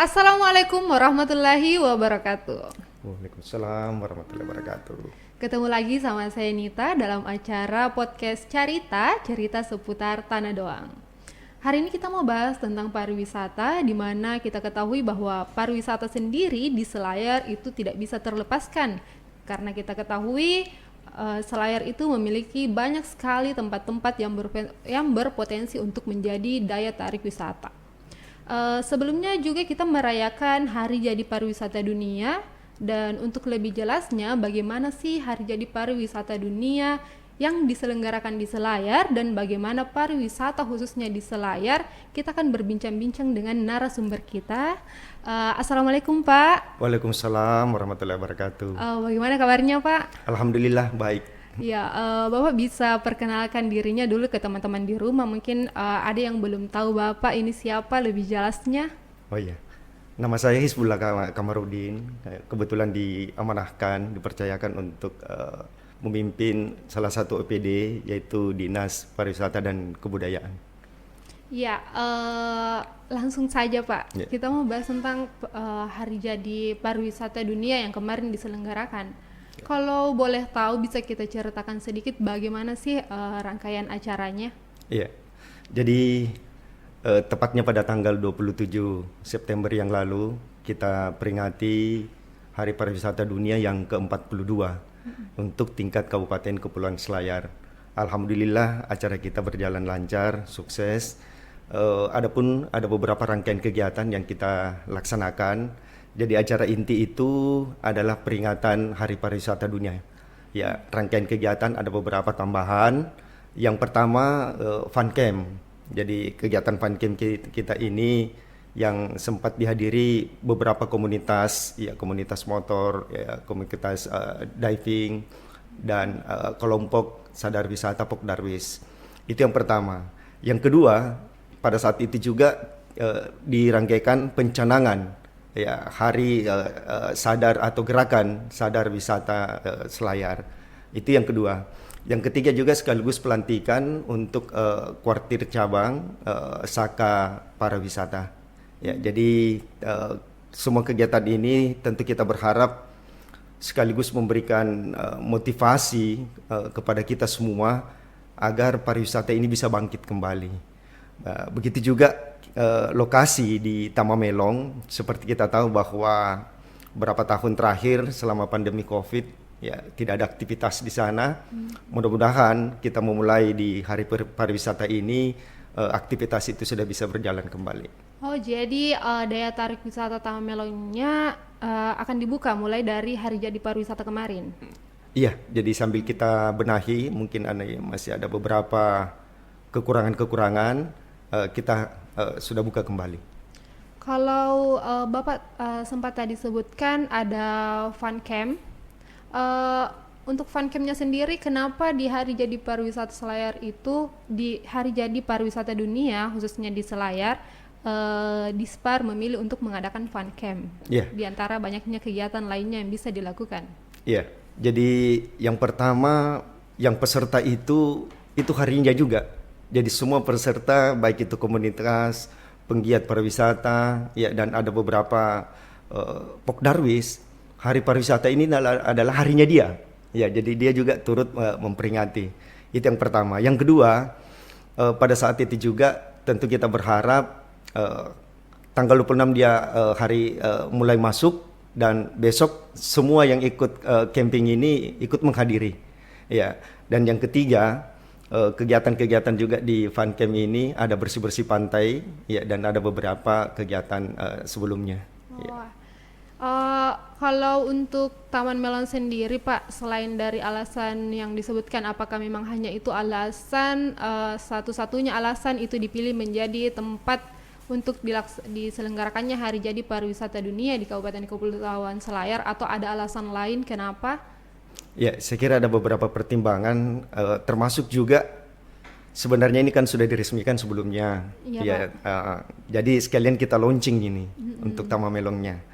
Assalamualaikum warahmatullahi wabarakatuh. Waalaikumsalam warahmatullahi wabarakatuh. Ketemu lagi sama saya Nita dalam acara podcast cerita seputar Tanah Doang. Hari ini kita mau bahas tentang pariwisata, di mana kita ketahui bahwa pariwisata sendiri di Selayar itu tidak bisa terlepaskan. Karena kita ketahui Selayar itu memiliki banyak sekali tempat-tempat yang berpotensi untuk menjadi daya tarik wisata. Sebelumnya juga kita merayakan Hari Jadi Pariwisata Dunia, dan untuk lebih jelasnya bagaimana sih Hari Jadi Pariwisata Dunia yang diselenggarakan di Selayar dan bagaimana pariwisata khususnya di Selayar, kita akan berbincang-bincang dengan narasumber kita. Assalamualaikum Pak. Waalaikumsalam warahmatullahi wabarakatuh. Bagaimana kabarnya Pak? Alhamdulillah baik. Ya, Bapak bisa perkenalkan dirinya dulu ke teman-teman di rumah. Mungkin ada yang belum tahu Bapak ini siapa lebih jelasnya. Oh iya, nama saya Hizbullah Kamarudin. Kebetulan diamanahkan, dipercayakan untuk memimpin salah satu OPD, yaitu Dinas Pariwisata dan Kebudayaan. Ya, langsung saja Pak. Ya. Kita mau bahas tentang Hari Jadi Pariwisata Dunia yang kemarin diselenggarakan. Kalau boleh tahu, bisa kita ceritakan sedikit bagaimana sih rangkaian acaranya? Iya, jadi tepatnya pada tanggal 27 September yang lalu kita peringati Hari Pariwisata Dunia yang ke-42 untuk tingkat Kabupaten Kepulauan Selayar. Alhamdulillah acara kita berjalan lancar, sukses. Adapun ada beberapa rangkaian kegiatan yang kita laksanakan. Jadi acara inti itu adalah peringatan Hari Pariwisata Dunia. Ya, rangkaian kegiatan ada beberapa tambahan. Yang pertama fun camp. Jadi kegiatan fun camp kita ini yang sempat dihadiri beberapa komunitas, ya komunitas motor, ya komunitas diving dan kelompok sadar wisata Pokdarwis. Itu yang pertama. Yang kedua, pada saat itu juga dirangkaikan pencanangan, ya hari sadar atau gerakan sadar wisata Selayar. Itu yang kedua. Yang ketiga juga sekaligus pelantikan untuk kuartir cabang Saka Pariwisata. Ya, jadi semua kegiatan ini tentu kita berharap sekaligus memberikan motivasi kepada kita semua agar pariwisata ini bisa bangkit kembali. Begitu juga lokasi di Tamamelong, seperti kita tahu bahwa beberapa tahun terakhir selama pandemi Covid, ya tidak ada aktivitas di sana. Mudah-mudahan kita memulai di Hari Pariwisata ini aktivitas itu sudah bisa berjalan kembali. Oh, jadi daya tarik wisata Tamamelongnya akan dibuka mulai dari Hari Jadi Pariwisata kemarin. Iya, jadi sambil kita benahi, mungkin masih ada beberapa kekurangan-kekurangan, kita sudah buka kembali. Kalau Bapak sempat tadi sebutkan ada fun camp. Untuk fun campnya sendiri, kenapa di Hari Jadi Pariwisata Selayar itu, di Hari Jadi Pariwisata Dunia khususnya di Selayar, Dispar memilih untuk mengadakan fun camp? Yeah. Di antara banyaknya kegiatan lainnya yang bisa dilakukan. Iya, jadi yang pertama, yang peserta itu harinya juga. Jadi semua peserta, baik itu komunitas, penggiat pariwisata, ya dan ada beberapa Pokdarwis, Hari Pariwisata ini adalah harinya dia. Ya, jadi dia juga turut memperingati. Itu yang pertama. Yang kedua, pada saat itu juga tentu kita berharap tanggal 26 dia hari mulai masuk, dan besok semua yang ikut camping ini ikut menghadiri. Ya, dan yang ketiga, kegiatan-kegiatan juga di fun camp ini ada bersih-bersih pantai, ya dan ada beberapa kegiatan sebelumnya. Ya. Kalau untuk Taman Melon sendiri Pak, selain dari alasan yang disebutkan, apakah memang hanya itu alasan satu-satunya alasan itu dipilih menjadi tempat untuk diselenggarakannya Hari Jadi Pariwisata Dunia di Kabupaten Kepulauan Selayar, atau ada alasan lain kenapa? Ya, saya kira ada beberapa pertimbangan, termasuk juga sebenarnya ini kan sudah diresmikan sebelumnya. Iya, ya, jadi sekalian kita launching ini untuk Tamamelongnya.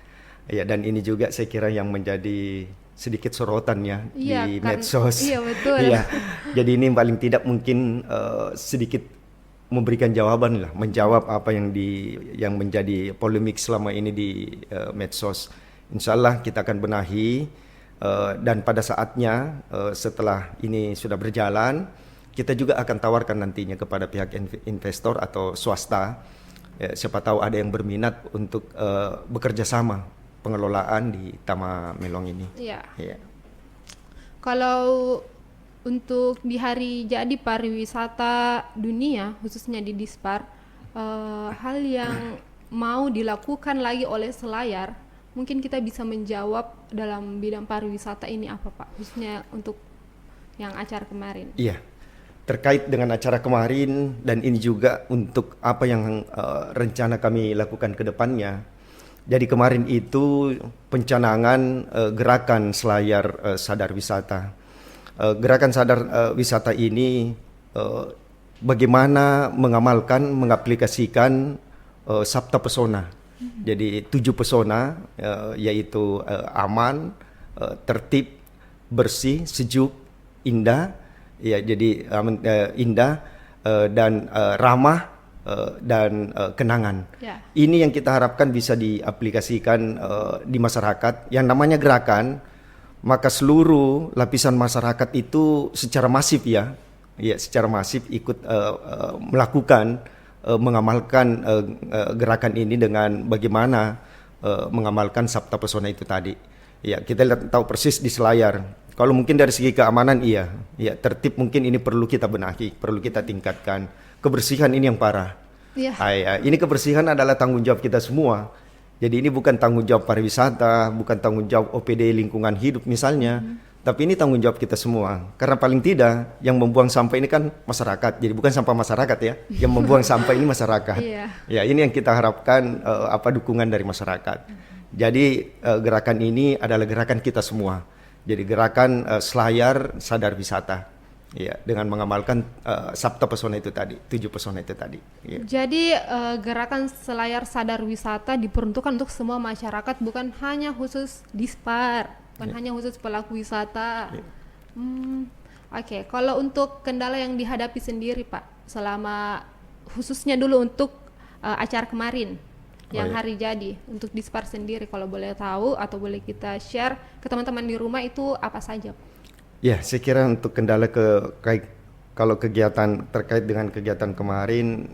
Ya, dan ini juga saya kira yang menjadi sedikit sorotannya di medsos. Iya, betul. Iya. Jadi ini paling tidak mungkin sedikit memberikan jawaban lah, menjawab apa yang menjadi polemik selama ini di medsos. Insya Allah kita akan benahi dan pada saatnya setelah ini sudah berjalan, kita juga akan tawarkan nantinya kepada pihak investor atau swasta. Siapa tahu ada yang berminat untuk bekerja sama pengelolaan di Taman Melong ini. Iya. Ya. Kalau untuk di hari jadi pariwisata dunia, khususnya di Dispar, hal yang mau dilakukan lagi oleh Selayar, mungkin kita bisa menjawab dalam bidang pariwisata ini apa Pak? Khususnya untuk yang acara kemarin. Iya, terkait dengan acara kemarin dan ini juga untuk apa yang rencana kami lakukan ke depannya. Jadi kemarin itu pencanangan gerakan Selayar Sadar Wisata. Gerakan Sadar Wisata ini bagaimana mengamalkan, mengaplikasikan Sabta Pesona. Jadi 7 pesona yaitu aman, tertib, bersih, sejuk, indah, ya jadi indah dan ramah dan kenangan. Ya. Ini yang kita harapkan bisa diaplikasikan di masyarakat. Yang namanya gerakan, maka seluruh lapisan masyarakat itu secara masif secara masif ikut melakukan mengamalkan gerakan ini dengan bagaimana mengamalkan Sabta Pesona itu tadi. Ya, kita tahu persis di Selayar. Kalau mungkin dari segi keamanan tertib mungkin ini perlu kita benahi, perlu kita tingkatkan. Kebersihan ini yang parah. Iya. Ini kebersihan adalah tanggung jawab kita semua. Jadi ini bukan tanggung jawab pariwisata, bukan tanggung jawab OPD lingkungan hidup misalnya, tapi ini tanggung jawab kita semua. Karena paling tidak yang membuang sampah ini kan masyarakat. Jadi bukan sampah masyarakat ya, yang membuang sampah ini masyarakat. Iya. Ya, ini yang kita harapkan dukungan dari masyarakat. Jadi gerakan ini adalah gerakan kita semua. Jadi gerakan Selayar Sadar Wisata. Ya, dengan mengamalkan Sabta Pesona itu tadi, 7 pesona itu tadi. Ya. Jadi gerakan Selayar Sadar Wisata diperuntukkan untuk semua masyarakat, bukan hanya khusus Dispar, bukan hanya khusus pelaku wisata. Oke. Kalau untuk kendala yang dihadapi sendiri Pak, selama khususnya dulu untuk acara kemarin yang hari jadi, untuk Dispar sendiri, kalau boleh tahu atau boleh kita share ke teman-teman di rumah itu apa saja Pak? Ya, saya kira untuk kendala kalau kegiatan terkait dengan kegiatan kemarin,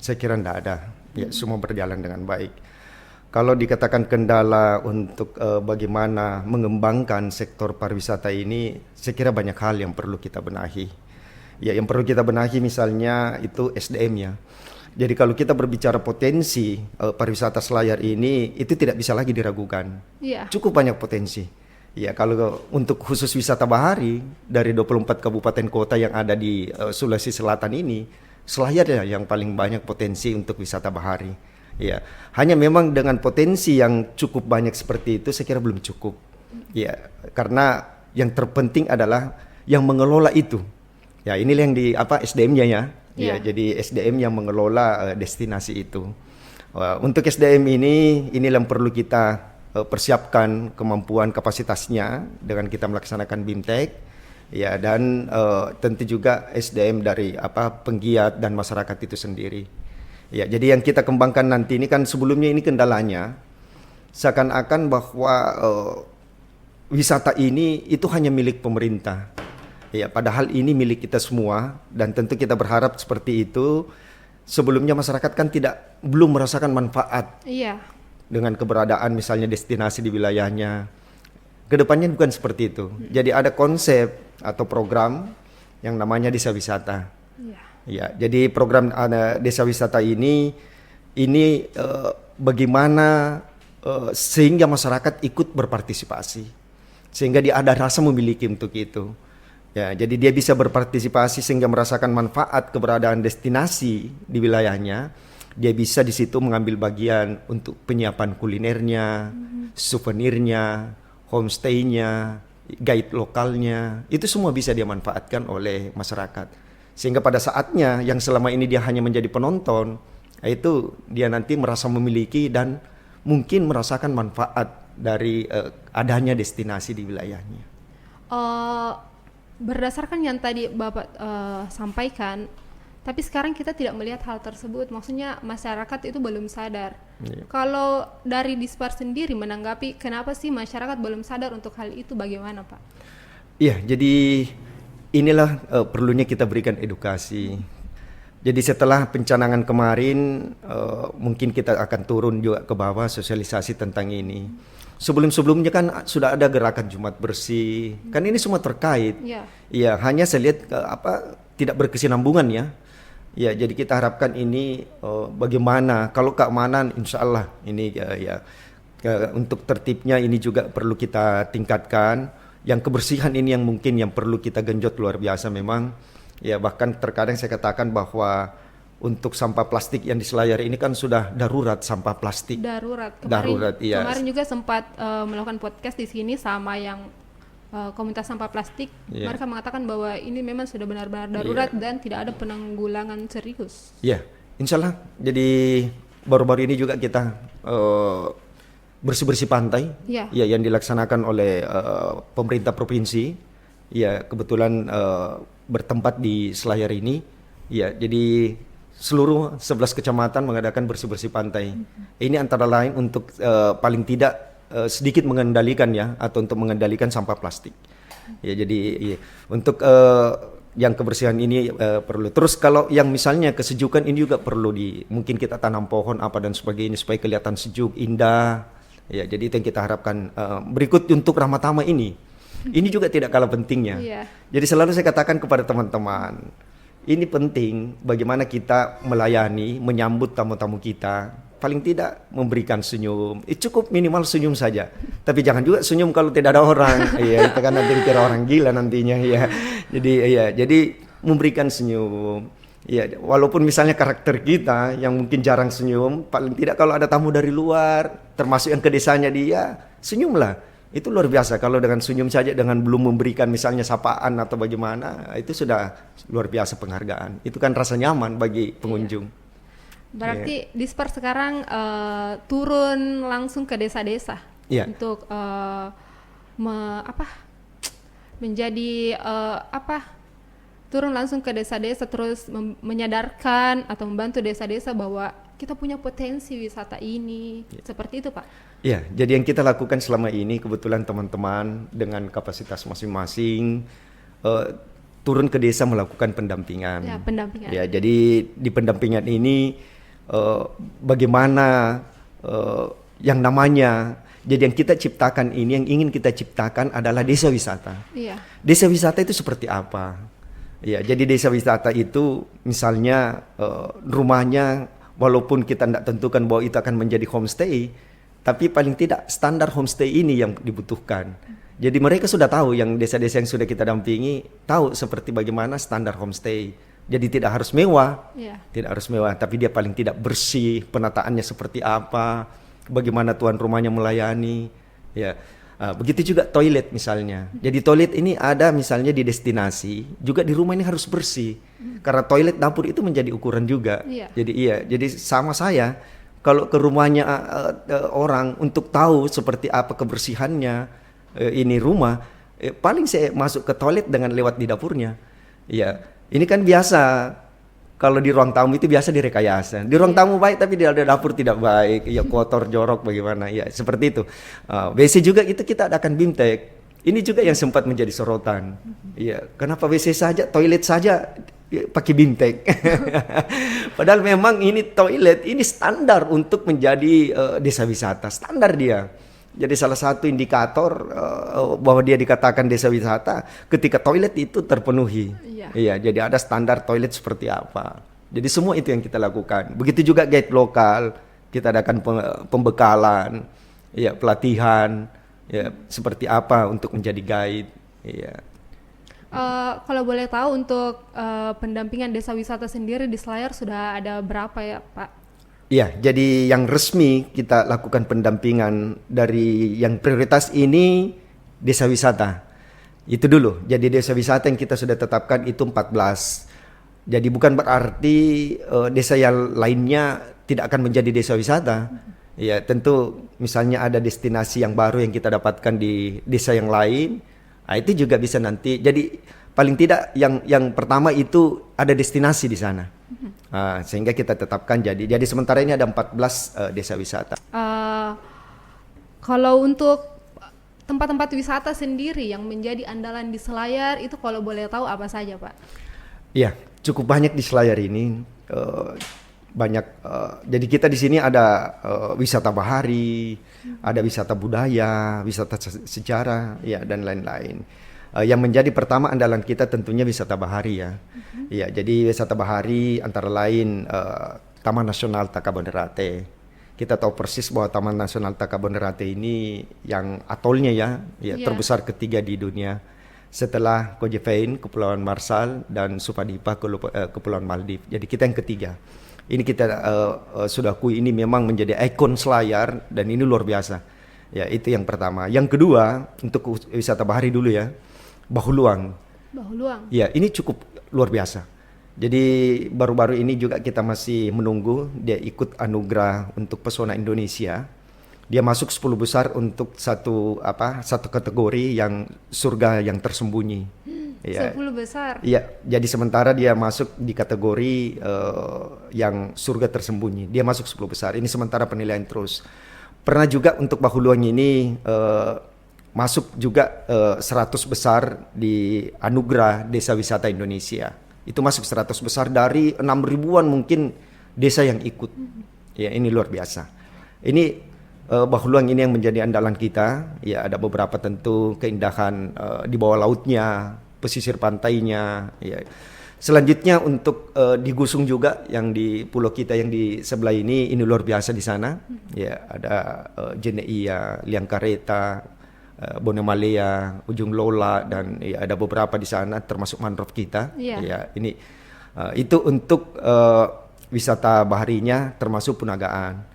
saya kira tidak ada. Ya, semua berjalan dengan baik. Kalau dikatakan kendala untuk bagaimana mengembangkan sektor pariwisata ini, saya kira banyak hal yang perlu kita benahi. Ya, yang perlu kita benahi misalnya itu SDM-nya. Jadi kalau kita berbicara potensi pariwisata Selayar ini, itu tidak bisa lagi diragukan. Iya. Cukup banyak potensi. Ya, kalau untuk khusus wisata bahari dari 24 kabupaten kota yang ada di Sulawesi Selatan ini, Selayar yang paling banyak potensi untuk wisata bahari. Ya, hanya memang dengan potensi yang cukup banyak seperti itu saya kira belum cukup. Ya, karena yang terpenting adalah yang mengelola itu. Ya, inilah yang di SDM-nya ya. Ya, jadi SDM yang mengelola destinasi itu. Untuk SDM inilah yang perlu kita persiapkan kemampuan kapasitasnya dengan kita melaksanakan BIMTEK ya, dan tentu juga SDM dari penggiat dan masyarakat itu sendiri ya. Jadi yang kita kembangkan nanti ini kan sebelumnya ini kendalanya seakan-akan bahwa wisata ini itu hanya milik pemerintah ya, padahal ini milik kita semua dan tentu kita berharap seperti itu. Sebelumnya masyarakat kan belum merasakan manfaat dengan keberadaan misalnya destinasi di wilayahnya. Kedepannya bukan seperti itu. Jadi ada konsep atau program yang namanya desa wisata. Ya, jadi program desa wisata ini bagaimana sehingga masyarakat ikut berpartisipasi, sehingga dia ada rasa memiliki untuk itu. Ya, jadi dia bisa berpartisipasi sehingga merasakan manfaat keberadaan destinasi di wilayahnya. Dia bisa di situ mengambil bagian untuk penyiapan kulinernya, souvenirnya, homestay-nya, guide lokalnya. Itu semua bisa dia manfaatkan oleh masyarakat. Sehingga pada saatnya yang selama ini dia hanya menjadi penonton, itu dia nanti merasa memiliki dan mungkin merasakan manfaat dari adanya destinasi di wilayahnya. Berdasarkan yang tadi Bapak sampaikan, Tapi sekarang kita tidak melihat hal tersebut, maksudnya masyarakat itu belum sadar. Iya. Kalau dari Dispar sendiri menanggapi kenapa sih masyarakat belum sadar untuk hal itu, bagaimana Pak? Iya, jadi inilah perlunya kita berikan edukasi. Jadi setelah pencanangan kemarin, mungkin kita akan turun juga ke bawah sosialisasi tentang ini. Sebelum-sebelumnya kan sudah ada gerakan Jumat Bersih, kan ini semua terkait. Iya. Ya, hanya saya lihat tidak berkesinambungan ya. Ya, jadi kita harapkan ini bagaimana kalau keamanan, insya Allah ini untuk tertibnya ini juga perlu kita tingkatkan. Yang kebersihan ini yang mungkin yang perlu kita genjot luar biasa memang. Ya, bahkan terkadang saya katakan bahwa untuk sampah plastik yang di Selayar ini kan sudah darurat sampah plastik. Darurat. Iya. Kemarin juga sempat melakukan podcast di sini sama yang komunitas sampah plastik. Yeah. Mereka mengatakan bahwa ini memang sudah benar-benar darurat dan tidak ada penanggulangan serius. Iya, insya Allah. Jadi baru-baru ini juga kita bersih-bersih pantai. Iya. Ya, yang dilaksanakan oleh pemerintah provinsi. Ya, kebetulan bertempat di Selayar ini. Ya, jadi seluruh 11 kecamatan mengadakan bersih-bersih pantai. Ini antara lain untuk paling tidak sedikit mengendalikan ya, atau untuk mengendalikan sampah plastik. Ya, jadi untuk yang kebersihan ini perlu. Terus kalau yang misalnya kesejukan ini juga perlu mungkin kita tanam pohon apa dan sebagainya supaya kelihatan sejuk, indah. Ya, jadi itu yang kita harapkan. Berikut untuk Rahmat Tama ini juga tidak kalah pentingnya. Iya. Jadi selalu saya katakan kepada teman-teman, ini penting bagaimana kita melayani, menyambut tamu-tamu kita. Paling tidak memberikan senyum. Cukup minimal senyum saja. Tapi jangan juga senyum kalau tidak ada orang. Iya, itu kan nanti dikira orang gila nantinya. Ya. Jadi memberikan senyum. Ya, walaupun misalnya karakter kita yang mungkin jarang senyum, paling tidak kalau ada tamu dari luar, termasuk yang ke desanya dia, senyumlah. Itu luar biasa. Kalau dengan senyum saja, dengan belum memberikan misalnya sapaan atau bagaimana, itu sudah luar biasa penghargaan. Itu kan rasa nyaman bagi pengunjung. Berarti Dispar sekarang turun langsung ke desa-desa untuk menjadi turun langsung ke desa-desa, terus menyadarkan atau membantu desa-desa bahwa kita punya potensi wisata ini. Seperti itu Pak? Iya, jadi yang kita lakukan selama ini kebetulan teman-teman dengan kapasitas masing-masing turun ke desa melakukan pendampingan. Ya, pendampingan. Ya, jadi di pendampingan ini bagaimana yang namanya, jadi yang kita ciptakan ini, yang ingin kita ciptakan adalah desa wisata. Iya. Desa wisata itu seperti apa? Ya, jadi desa wisata itu misalnya rumahnya walaupun kita tidak tentukan bahwa itu akan menjadi homestay, tapi paling tidak standar homestay ini yang dibutuhkan. Jadi mereka sudah tahu, yang desa-desa yang sudah kita dampingi tahu seperti bagaimana standar homestay. Jadi tidak harus mewah, tidak harus mewah, tapi dia paling tidak bersih, penataannya seperti apa, bagaimana tuan rumahnya melayani, ya. Begitu juga toilet misalnya. Jadi toilet ini ada misalnya di destinasi, juga di rumah ini harus bersih. Karena toilet dapur itu menjadi ukuran juga. Jadi sama saya, kalau ke rumahnya orang untuk tahu seperti apa kebersihannya ini rumah, paling saya masuk ke toilet dengan lewat di dapurnya. Ya, ini kan biasa. Kalau di ruang tamu itu biasa direkayasa. Di ruang tamu baik tapi di dapur tidak baik. Ya, kotor, jorok bagaimana. Ya, seperti itu. WC juga itu kita adakan BIMTEK. Ini juga yang sempat menjadi sorotan. Ya, kenapa WC saja, toilet saja pakai BIMTEK. Padahal memang ini toilet ini standar untuk menjadi desa wisata. Standar dia. Jadi salah satu indikator bahwa dia dikatakan desa wisata ketika toilet itu terpenuhi. Iya, jadi ada standar toilet seperti apa. Jadi semua itu yang kita lakukan. Begitu juga guide lokal, kita adakan pembekalan, ya, pelatihan, ya, seperti apa untuk menjadi guide. Iya. Kalau boleh tahu untuk pendampingan desa wisata sendiri di Selayar sudah ada berapa ya Pak? Iya, jadi yang resmi kita lakukan pendampingan dari yang prioritas ini desa wisata. Itu dulu. Jadi desa wisata yang kita sudah tetapkan itu 14. Jadi bukan berarti desa yang lainnya tidak akan menjadi desa wisata. Ya, tentu misalnya ada destinasi yang baru yang kita dapatkan di desa yang lain, Itu juga bisa nanti. Jadi paling tidak yang pertama itu ada destinasi di sana. Sehingga kita tetapkan jadi sementara ini ada 14 desa wisata. Kalau untuk tempat-tempat wisata sendiri yang menjadi andalan di Selayar itu kalau boleh tahu apa saja, Pak? Iya, cukup banyak di Selayar ini. Banyak. Jadi kita di sini ada wisata bahari, ada wisata budaya, wisata sejarah, ya, dan lain-lain. Yang menjadi pertama andalan kita tentunya wisata bahari ya. Ya, jadi wisata bahari antara lain Taman Nasional Takabonerate. Kita tahu persis bahwa Taman Nasional Takabonerate ini yang atolnya ya terbesar ketiga di dunia. Setelah Koh Jefein, Kepulauan Marshall, dan Supadipa, Kepulauan Maldives. Jadi kita yang ketiga. Ini kita sudah akui ini memang menjadi ikon Selayar dan ini luar biasa. Ya, itu yang pertama. Yang kedua, untuk wisata bahari dulu ya. Bahuluang. Ya, ini cukup luar biasa. Jadi baru-baru ini juga kita masih menunggu dia ikut anugerah untuk pesona Indonesia. Dia masuk 10 besar untuk satu kategori yang surga yang tersembunyi. Ya. 10 besar. Iya, jadi sementara dia masuk di kategori yang surga tersembunyi. Dia masuk 10 besar. Ini sementara penilaian terus. Pernah juga untuk Bahuluang ini masuk juga 100 besar di anugerah Desa Wisata Indonesia. Itu masuk 100 besar dari 6 ribuan mungkin desa yang ikut. Ya, ini luar biasa. Ini Bahuluang ini yang menjadi andalan kita. Ya, ada beberapa tentu keindahan di bawah lautnya, pesisir pantainya. Ya. Selanjutnya untuk di Gusung juga yang di pulau kita yang di sebelah ini luar biasa di sana. Ya, ada Jeneia, Liang Kareta, Bonemalea, Ujung Lola, dan ya, ada beberapa di sana termasuk mangrove kita. Ya, ini itu untuk wisata baharinya termasuk Punagaan.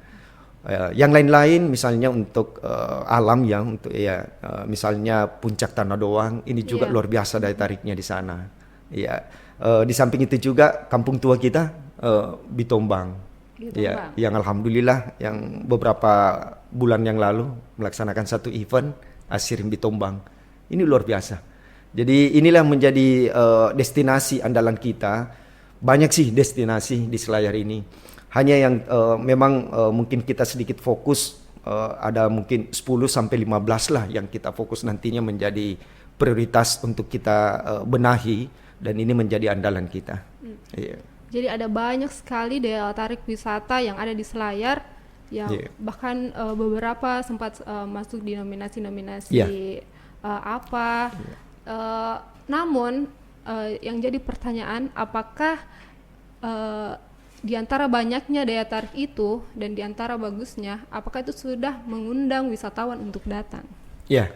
Yang lain-lain misalnya untuk alam ya, untuk misalnya Puncak Tanah Doang ini juga luar biasa daya tariknya di sana. Ya, di samping itu juga kampung tua kita Bitombang. Ya, yang alhamdulillah yang beberapa bulan yang lalu melaksanakan satu event Asirim Bitombang. Ini luar biasa. Jadi inilah menjadi destinasi andalan kita. Banyak sih destinasi di Selayar ini. Hanya yang memang mungkin kita sedikit fokus ada mungkin 10 sampai 15 lah yang kita fokus nantinya menjadi prioritas untuk kita benahi dan ini menjadi andalan kita. Yeah. Jadi ada banyak sekali daya tarik wisata yang ada di Selayar yang bahkan beberapa sempat masuk di nominasi-nominasi namun yang jadi pertanyaan apakah di antara banyaknya daya tarik itu dan di antara bagusnya, apakah itu sudah mengundang wisatawan untuk datang? Ya,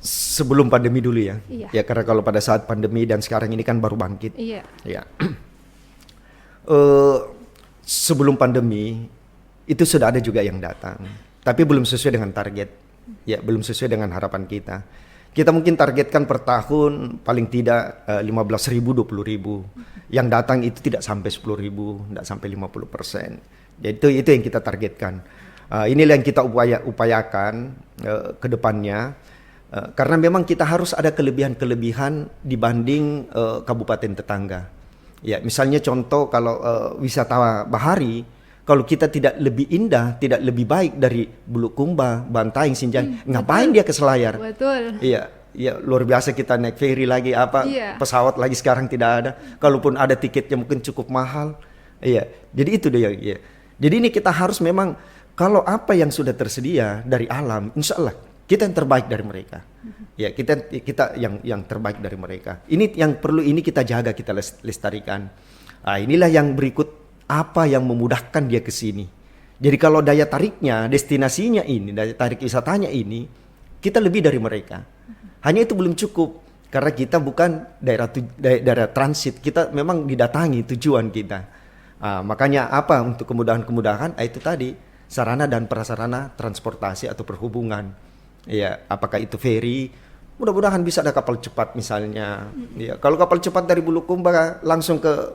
sebelum pandemi dulu ya. Ya, karena kalau pada saat pandemi dan sekarang ini kan baru bangkit. Iya. Ya. Sebelum pandemi itu sudah ada juga yang datang, tapi belum sesuai dengan target. Ya, belum sesuai dengan harapan kita. Kita mungkin targetkan per tahun paling tidak 15.000, 20.000. Yang datang itu tidak sampai 10.000, tidak sampai 50%. Jadi itu yang kita targetkan. Inilah yang kita upayakan ke depannya. Karena memang kita harus ada kelebihan-kelebihan dibanding kabupaten tetangga. Ya, misalnya contoh kalau wisata bahari, kalau kita tidak lebih indah, tidak lebih baik dari Bulukumba, Bantaeng, Sinjai, ngapain dia ke Selayar? Betul. Iya, luar biasa kita naik ferry lagi pesawat lagi sekarang tidak ada. Kalaupun ada tiketnya mungkin cukup mahal. Iya, jadi itu dia. Iya. Jadi ini kita harus memang kalau apa yang sudah tersedia dari alam, insya Allah kita yang terbaik dari mereka. Ya, kita yang terbaik dari mereka. Ini yang perlu ini kita jaga, kita lestarikan. Inilah yang berikut. Apa yang memudahkan dia ke sini. Jadi kalau daya tariknya, destinasinya ini, daya tarik wisatanya ini, kita lebih dari mereka. Hanya itu belum cukup. Karena kita bukan daerah transit, kita memang didatangi tujuan kita. Makanya apa untuk kemudahan-kemudahan? Itu tadi, sarana dan prasarana transportasi atau perhubungan. Ya, apakah itu ferry? Mudah-mudahan bisa ada kapal cepat misalnya. Ya, kalau kapal cepat dari Bulukumba langsung ke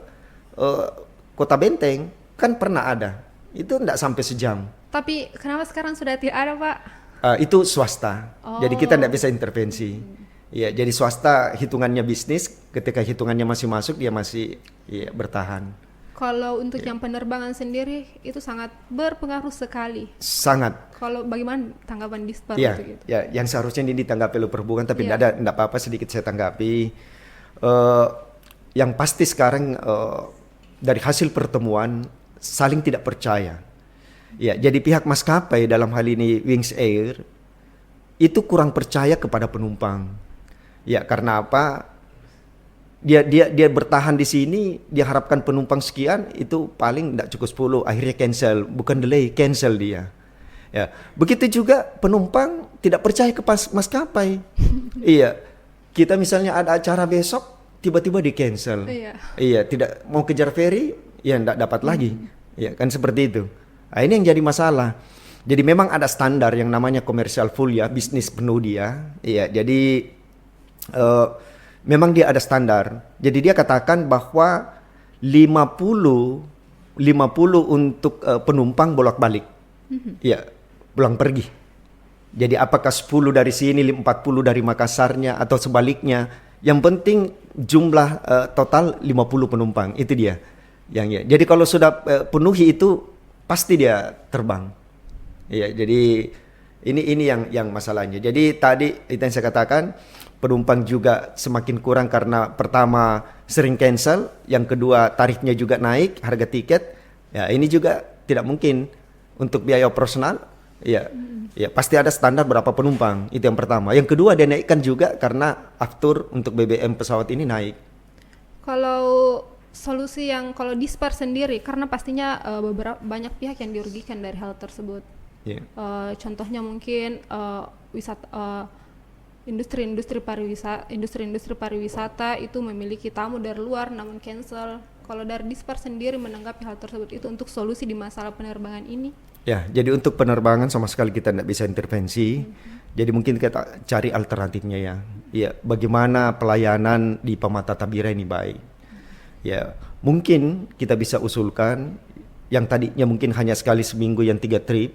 Kota Benteng kan pernah ada, itu tidak sampai sejam. Tapi kenapa sekarang sudah tidak ada, Pak? Itu swasta, jadi kita tidak bisa intervensi. Ya, jadi swasta hitungannya bisnis, ketika hitungannya masih masuk dia masih ya, bertahan. Kalau untuk yang penerbangan sendiri itu sangat berpengaruh sekali. Sangat. Kalau bagaimana tanggapan Dispar Ya, untuk itu? ya, yang seharusnya ini ditanggapi oleh perhubungan, tapi Iya. tidak apa-apa sedikit saya tanggapi. Yang pasti sekarang dari hasil pertemuan saling tidak percaya. Ya, jadi pihak maskapai dalam hal ini Wings Air itu kurang percaya kepada penumpang. Ya, karena apa? Dia bertahan di sini, dia harapkan penumpang sekian, itu paling tidak cukup 10, akhirnya cancel, bukan delay, cancel dia. Ya, begitu juga penumpang tidak percaya ke maskapai. Iya, kita misalnya ada acara besok, tiba-tiba di cancel. Iya. Iya, tidak mau kejar ferry, ya tidak dapat lagi. Ya, kan seperti itu. Nah, ini yang jadi masalah. Jadi memang ada standar yang namanya commercial full ya, bisnis penuh dia. Iya, jadi memang dia ada standar. Jadi dia katakan bahwa 50 untuk penumpang bolak-balik. Iya, pulang pergi. Jadi apakah 10 dari sini, 40 dari Makassarnya atau sebaliknya, yang penting jumlah total 50 penumpang, itu dia. Yang ya. Jadi kalau sudah penuhi itu pasti dia terbang. Iya, jadi ini yang masalahnya. Jadi tadi itu yang saya katakan, penumpang juga semakin kurang karena pertama sering cancel, yang kedua tarifnya juga naik, harga tiket. Ya, ini juga tidak mungkin untuk biaya operasional. Ya, ya pasti ada standar berapa penumpang, itu yang pertama. Yang kedua dia naikkan juga karena aftur untuk BBM pesawat ini naik. Kalau solusi yang kalau Dispar sendiri, karena pastinya beberapa banyak pihak yang dirugikan dari hal tersebut. Yeah. Contohnya mungkin industri-industri pariwisata itu memiliki tamu dari luar namun cancel. Kalau dari Dispar sendiri menanggapi hal tersebut itu untuk solusi di masalah penerbangan ini? Ya, jadi untuk penerbangan sama sekali kita tidak bisa intervensi. Jadi mungkin kita cari alternatifnya ya. Ya, bagaimana pelayanan di Pamata Tabira ini baik. Ya, mungkin kita bisa usulkan yang tadinya mungkin hanya sekali seminggu yang 3 trip.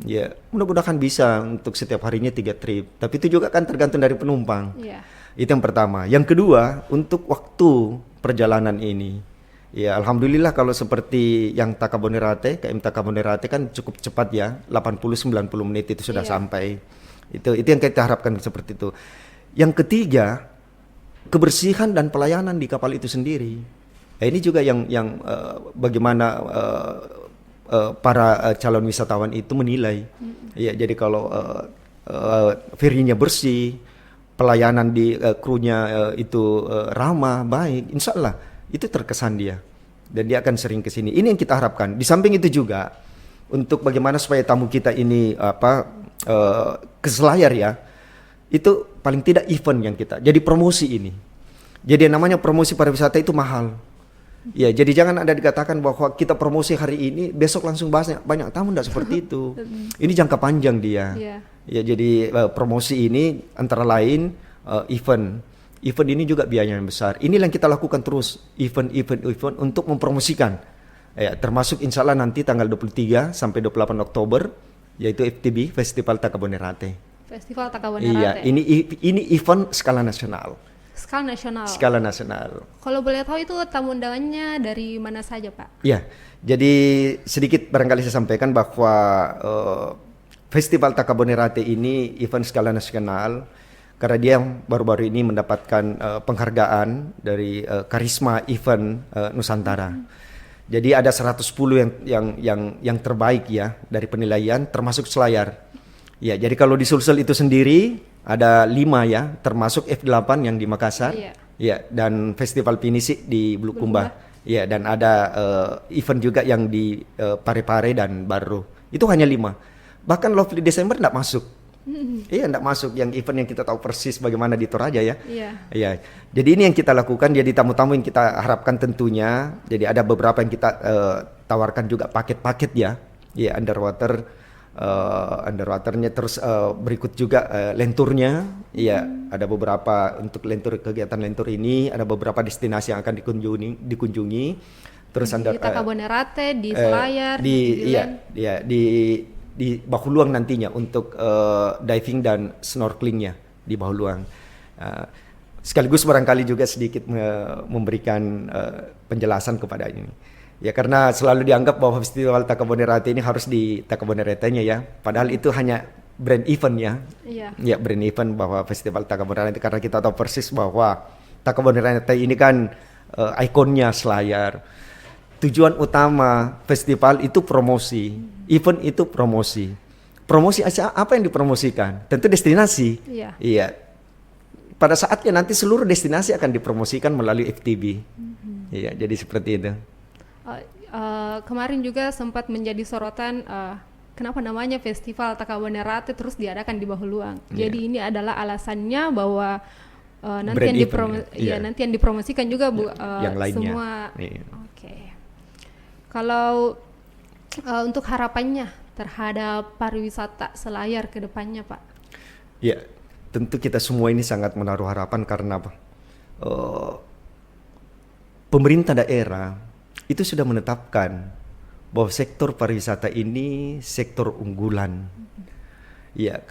Ya, mudah-mudahan bisa untuk setiap harinya 3 trip. Tapi itu juga kan tergantung dari penumpang. Yeah. Itu yang pertama. Yang kedua, untuk waktu perjalanan ini. Ya, alhamdulillah kalau seperti yang Takabonerate, KM Takabonerate kan cukup cepat ya, 80-90 menit itu sudah sampai. Itu yang kita harapkan seperti itu. Yang ketiga, kebersihan dan pelayanan di kapal itu sendiri. Ini juga yang bagaimana para calon wisatawan itu menilai. Ya, jadi kalau ferry-nya bersih, pelayanan di krunya itu ramah, baik, insya Allah itu terkesan dia dan dia akan sering ke sini. Ini yang kita harapkan. Di samping itu juga untuk bagaimana supaya tamu kita ini keselayar ya. Itu paling tidak event yang kita. Jadi promosi ini. Jadi yang namanya promosi pariwisata itu mahal. Ya, jadi jangan ada dikatakan bahwa kita promosi hari ini besok langsung banyak tamu, enggak seperti itu. Ini jangka panjang dia. Yeah. Ya, jadi promosi ini antara lain event. Event ini juga biayanya yang besar. Inilah yang kita lakukan terus, event untuk mempromosikan. Ya, termasuk insya Allah nanti tanggal 23 sampai 28 Oktober, yaitu FTB, Festival Takabonerate. Festival Takabonerate. Iya, ini event skala nasional. Skala nasional. Kalau boleh tahu itu tamu undangannya dari mana saja, Pak? Iya, jadi sedikit barangkali saya sampaikan bahwa Festival Takabonerate ini event skala nasional. Karena dia yang baru-baru ini mendapatkan penghargaan dari Karisma Event Nusantara. Jadi ada 110 yang terbaik ya dari penilaian termasuk selayar. Ya, jadi kalau di Sulsel itu sendiri ada 5 ya, termasuk F8 yang di Makassar. Iya. Ya, dan Festival Pinisi di Bulukumba. Ya, dan ada event juga yang di Parepare dan Barro. Itu hanya 5. Bahkan Lovely Desember enggak masuk. Iya, enggak masuk yang event yang kita tahu persis bagaimana di Toraja ya. Iya. Iya. Jadi ini yang kita lakukan. Jadi tamu-tamu yang kita harapkan tentunya. Jadi ada beberapa yang kita tawarkan juga paket-paket ya. Iya, underwaternya terus berikut juga lenturnya. Iya, ada beberapa untuk kegiatan lentur ini. Ada beberapa destinasi yang akan dikunjungi. Terus di Takabonerate, di Selayar, di Bahuluang nantinya untuk diving dan snorkelingnya di Bahuluang. Uh, Sekaligus barangkali juga sedikit memberikan penjelasan kepada ini. Ya karena selalu dianggap bahwa Festival Takabonerate ini harus di Takaboneratenya ya. Padahal itu hanya brand event ya. Iya. Ya brand event bahwa Festival Takabonerate, karena kita tahu persis bahwa Takabonerate ini kan ikonnya Selayar. Tujuan utama festival itu promosi, event itu promosi. Promosi apa yang dipromosikan? Tentu destinasi. Iya. Iya. Pada saatnya nanti seluruh destinasi akan dipromosikan melalui FTB. Iya, jadi seperti itu. Kemarin juga sempat menjadi sorotan kenapa namanya Festival Takabonerate terus diadakan di Bahuluang. Jadi ini adalah alasannya bahwa nanti nanti yang dipromosikan juga yang lainnya. Semua. Oke. Kalau untuk harapannya terhadap pariwisata Selayar ke depannya, Pak? Ya, tentu kita semua ini sangat menaruh harapan karena pemerintah daerah itu sudah menetapkan bahwa sektor pariwisata ini sektor unggulan. Ya,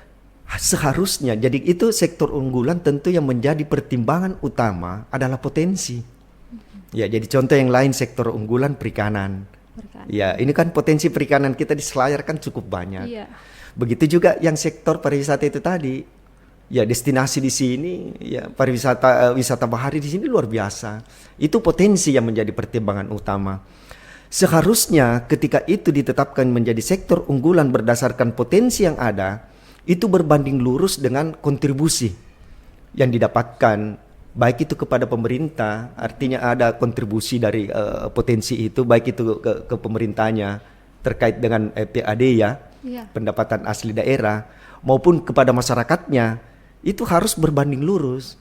seharusnya jadi itu sektor unggulan, tentu yang menjadi pertimbangan utama adalah potensi. Ya, jadi contoh yang lain sektor unggulan perikanan. Ya, ini kan potensi perikanan kita di Selayar kan cukup banyak. Iya. Begitu juga yang sektor pariwisata itu tadi. Ya, destinasi di sini, ya pariwisata wisata bahari di sini luar biasa. Itu potensi yang menjadi pertimbangan utama. Seharusnya ketika itu ditetapkan menjadi sektor unggulan berdasarkan potensi yang ada, itu berbanding lurus dengan kontribusi yang didapatkan, baik itu kepada pemerintah, artinya ada kontribusi dari potensi itu, baik itu ke pemerintahnya terkait dengan PAD ya, pendapatan asli daerah, maupun kepada masyarakatnya, itu harus berbanding lurus.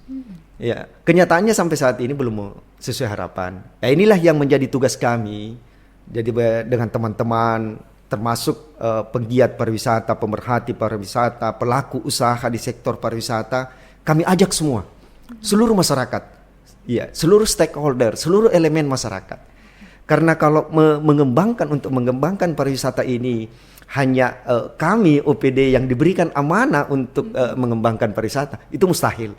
Ya, kenyataannya sampai saat ini belum sesuai harapan. Ya, inilah yang menjadi tugas kami. Jadi dengan teman-teman, termasuk penggiat pariwisata, pemerhati pariwisata, pelaku usaha di sektor pariwisata, kami ajak semua. Seluruh masyarakat, ya, seluruh stakeholder, seluruh elemen masyarakat. Karena kalau untuk mengembangkan pariwisata ini hanya kami OPD yang diberikan amanah untuk mengembangkan pariwisata, itu mustahil.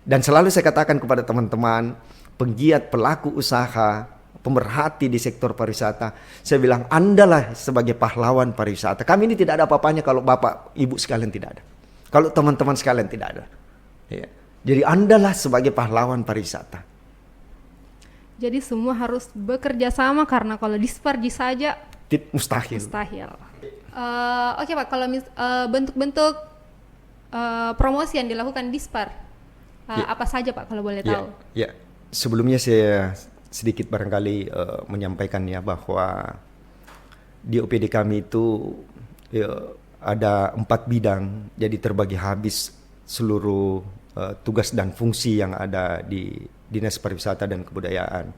Dan selalu saya katakan kepada teman-teman penggiat, pelaku usaha, pemerhati di sektor pariwisata, saya bilang Andalah sebagai pahlawan pariwisata. Kami ini tidak ada apa-apanya kalau Bapak Ibu sekalian tidak ada, kalau teman-teman sekalian tidak ada. Ya. Jadi Andalah sebagai pahlawan pariwisata. Jadi semua harus bekerja sama, karena kalau dispargi saja mustahil. Oke Pak, kalau bentuk-bentuk promosi yang dilakukan Dispar, apa saja Pak kalau boleh tahu? Ya, sebelumnya saya sedikit barangkali menyampaikan ya bahwa di OPD kami itu ada 4 bidang, jadi terbagi habis seluruh tugas dan fungsi yang ada di Dinas Pariwisata dan Kebudayaan.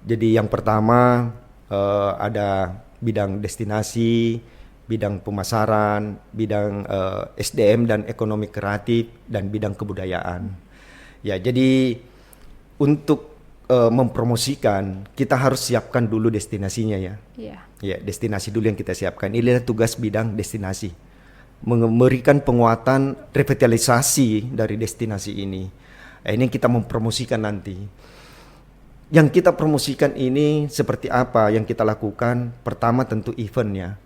Jadi yang pertama ada bidang destinasi, bidang pemasaran, bidang SDM dan ekonomi kreatif, dan bidang kebudayaan. Ya, jadi untuk mempromosikan kita harus siapkan dulu destinasinya ya. Ya, destinasi dulu yang kita siapkan. Inilah tugas bidang destinasi. Memberikan penguatan revitalisasi dari destinasi ini. Ini kita mempromosikan nanti. Yang kita promosikan ini seperti apa yang kita lakukan? Pertama tentu eventnya.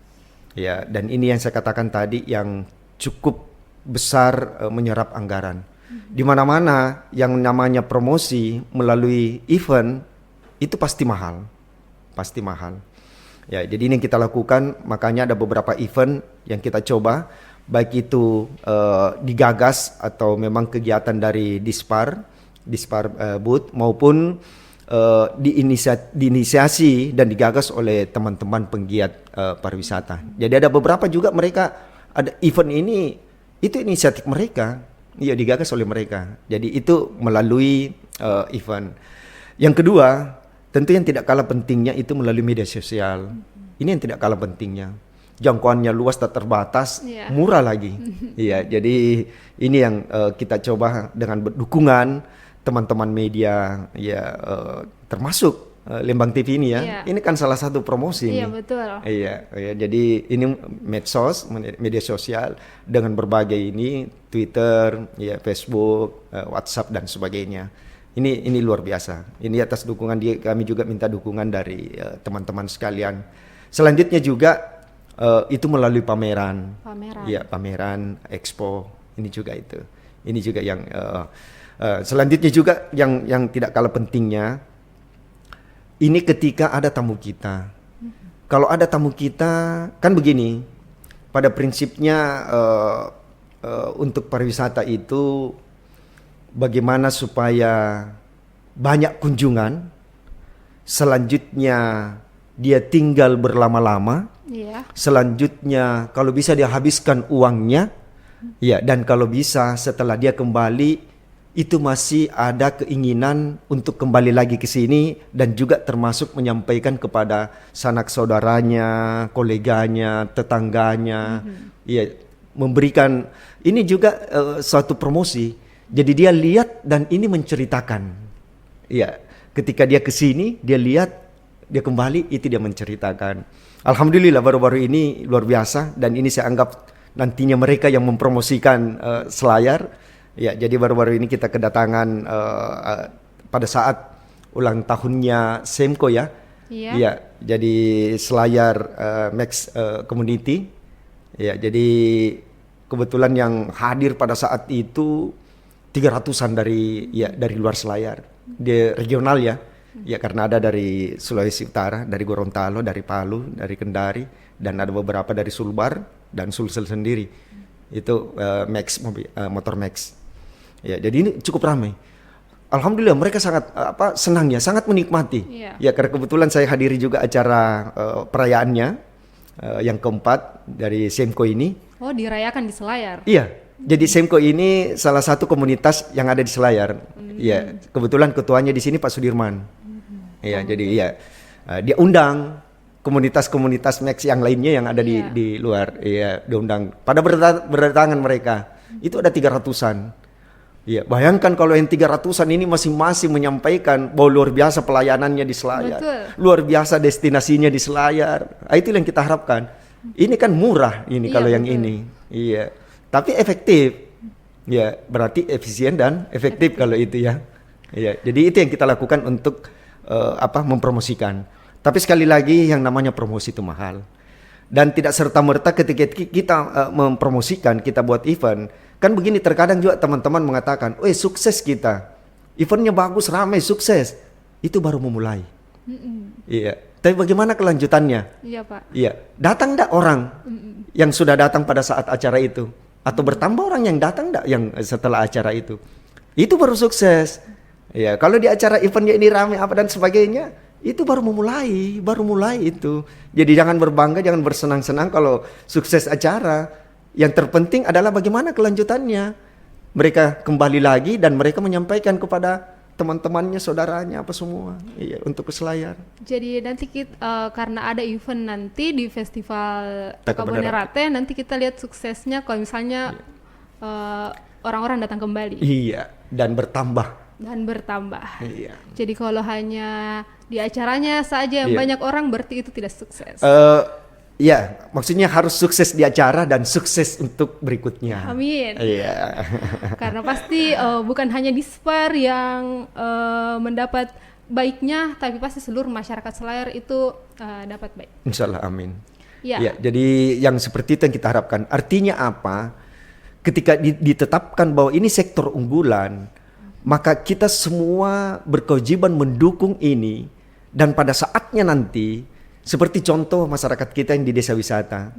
Ya, dan ini yang saya katakan tadi yang cukup besar menyerap anggaran. Di mana-mana yang namanya promosi melalui event itu pasti mahal. Pasti mahal. Ya, jadi ini yang kita lakukan, makanya ada beberapa event yang kita coba, baik itu digagas atau memang kegiatan dari Dispar Booth, maupun diinisiasi dan digagas oleh teman-teman penggiat pariwisata. Jadi ada beberapa juga mereka, ada event ini, itu inisiatif mereka, ya digagas oleh mereka. Jadi itu melalui event. Yang kedua, tentu yang tidak kalah pentingnya itu melalui media sosial. Ini yang tidak kalah pentingnya. Jangkauannya luas tak terbatas, murah lagi. Iya, jadi ini yang kita coba dengan dukungan teman-teman media, ya termasuk Lembang TV ini ya. Iya. Ini kan salah satu promosi Iya, nih. betul. Iya, iya. Jadi ini medsos, media sosial dengan berbagai ini Twitter, ya Facebook, WhatsApp dan sebagainya. Ini luar biasa. Ini atas dukungan kami juga minta dukungan dari teman-teman sekalian. Selanjutnya juga itu melalui pameran. Iya, pameran, expo. Ini juga itu. Ini juga yang selanjutnya juga yang tidak kalah pentingnya. Ini ketika ada tamu kita. Kalau ada tamu kita, kan begini. Pada prinsipnya untuk pariwisata itu bagaimana supaya banyak kunjungan, selanjutnya dia tinggal berlama-lama, selanjutnya kalau bisa dia habiskan uangnya, ya, dan kalau bisa setelah dia kembali itu masih ada keinginan untuk kembali lagi ke sini dan juga termasuk menyampaikan kepada sanak saudaranya, koleganya, tetangganya, ya, memberikan ini juga suatu promosi. Jadi dia lihat dan ini menceritakan. Ya, ketika dia ke sini, dia lihat, dia kembali, itu dia menceritakan. Alhamdulillah baru-baru ini luar biasa dan ini saya anggap nantinya mereka yang mempromosikan Selayar. Ya, jadi baru-baru ini kita kedatangan pada saat ulang tahunnya Semco ya. Iya. Ya, jadi Selayar Max Community. Ya, jadi kebetulan yang hadir pada saat itu 300-an dari luar Selayar, di regional ya. Ya, karena ada dari Sulawesi Utara, dari Gorontalo, dari Palu, dari Kendari, dan ada beberapa dari Sulbar dan Sulsel sendiri. Itu motor Max. Ya, jadi ini cukup ramai. Alhamdulillah mereka sangat senang ya, sangat menikmati. Ya, karena kebetulan saya hadiri juga acara perayaannya yang keempat dari Semco ini. Oh, dirayakan di Selayar. Iya. Jadi Semco ini salah satu komunitas yang ada di Selayar. Ya, kebetulan ketuanya di sini Pak Sudirman. Ya, jadi ya dia undang komunitas-komunitas Max yang lainnya yang ada di luar. Ya, diundang. Pada berdatangan mereka itu ada 300-an. Ya, bayangkan kalau yang 300-an ini masing-masing menyampaikan bahwa luar biasa pelayanannya di Selayar. Betul. Luar biasa destinasinya di Selayar. Itu yang kita harapkan. Ini kan murah ini kalau yang ini. Iya. Tapi efektif. Ya, berarti efisien dan efektif kalau itu ya. Ya, jadi itu yang kita lakukan untuk mempromosikan. Tapi sekali lagi yang namanya promosi itu mahal. Dan tidak serta-merta ketika kita mempromosikan, kita buat event, kan begini terkadang juga teman-teman mengatakan, sukses kita. Eventnya bagus, ramai, sukses. Itu baru memulai. Iya. Tapi bagaimana kelanjutannya? Iya, Pak. Iya. Datang enggak orang yang sudah datang pada saat acara itu? Atau bertambah orang yang datang enggak yang setelah acara itu? Itu baru sukses. Ya, kalau di acara eventnya ini ramai apa dan sebagainya, itu baru mulai itu. Jadi jangan berbangga, jangan bersenang-senang kalau sukses acara. Yang terpenting adalah bagaimana kelanjutannya. Mereka kembali lagi dan mereka menyampaikan kepada teman-temannya, saudaranya, apa semua. Iya, untuk ke Selayar. Jadi nanti kita karena ada event nanti di Festival Takabonerate, nanti kita lihat suksesnya kalau misalnya orang-orang datang kembali. Iya, dan bertambah. Iya. Jadi kalau hanya di acaranya saja banyak orang berarti itu tidak sukses. Ya, maksudnya harus sukses di acara dan sukses untuk berikutnya. Amin. Iya. Karena pasti bukan hanya Dispar yang mendapat baiknya, tapi pasti seluruh masyarakat Selayar itu dapat baik. Insyaallah, amin. Ya. Ya, jadi yang seperti itu yang kita harapkan. Artinya apa? Ketika ditetapkan bahwa ini sektor unggulan, maka kita semua berkewajiban mendukung ini, dan pada saatnya nanti seperti contoh masyarakat kita yang di desa wisata,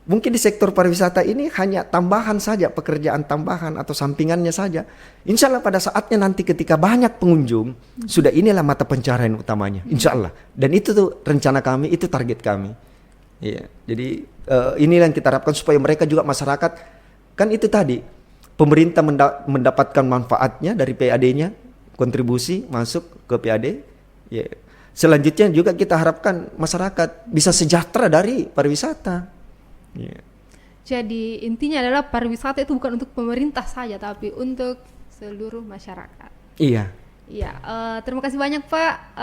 mungkin di sektor pariwisata ini hanya tambahan saja, pekerjaan tambahan atau sampingannya saja. Insya Allah pada saatnya nanti ketika banyak pengunjung, sudah inilah mata pencaharian utamanya, insya Allah. Dan itu tuh rencana kami, itu target kami. Iya, jadi inilah yang kita harapkan supaya mereka juga masyarakat, kan itu tadi, pemerintah mendapatkan manfaatnya dari PAD-nya, kontribusi masuk ke PAD. Ya. Selanjutnya juga kita harapkan masyarakat bisa sejahtera dari pariwisata. Ya. Jadi intinya adalah pariwisata itu bukan untuk pemerintah saja, tapi untuk seluruh masyarakat. Iya. Ya, terima kasih banyak Pak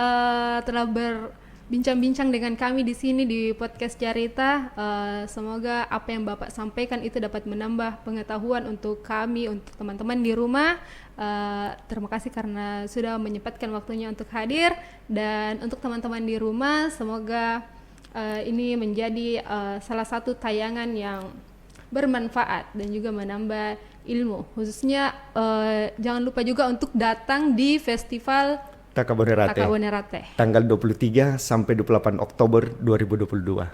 telah berbincang-bincang dengan kami di sini di podcast Carita. Semoga apa yang Bapak sampaikan itu dapat menambah pengetahuan untuk kami, untuk teman-teman di rumah. Terima kasih karena sudah menyempatkan waktunya untuk hadir, dan untuk teman-teman di rumah semoga ini menjadi salah satu tayangan yang bermanfaat dan juga menambah ilmu, khususnya jangan lupa juga untuk datang di Festival Takabonerate tanggal 23 sampai 28 Oktober 2022.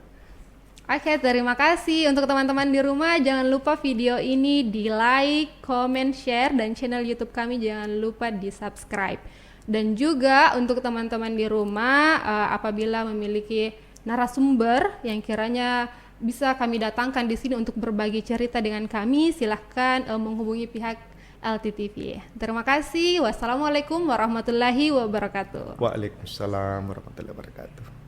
Oke, terima kasih untuk teman-teman di rumah. Jangan lupa video ini di like, comment, share, dan channel YouTube kami jangan lupa di subscribe. Dan juga untuk teman-teman di rumah, apabila memiliki narasumber yang kiranya bisa kami datangkan di sini untuk berbagi cerita dengan kami, silahkan menghubungi pihak LTTV. Terima kasih. Wassalamualaikum warahmatullahi wabarakatuh. Waalaikumsalam warahmatullahi wabarakatuh.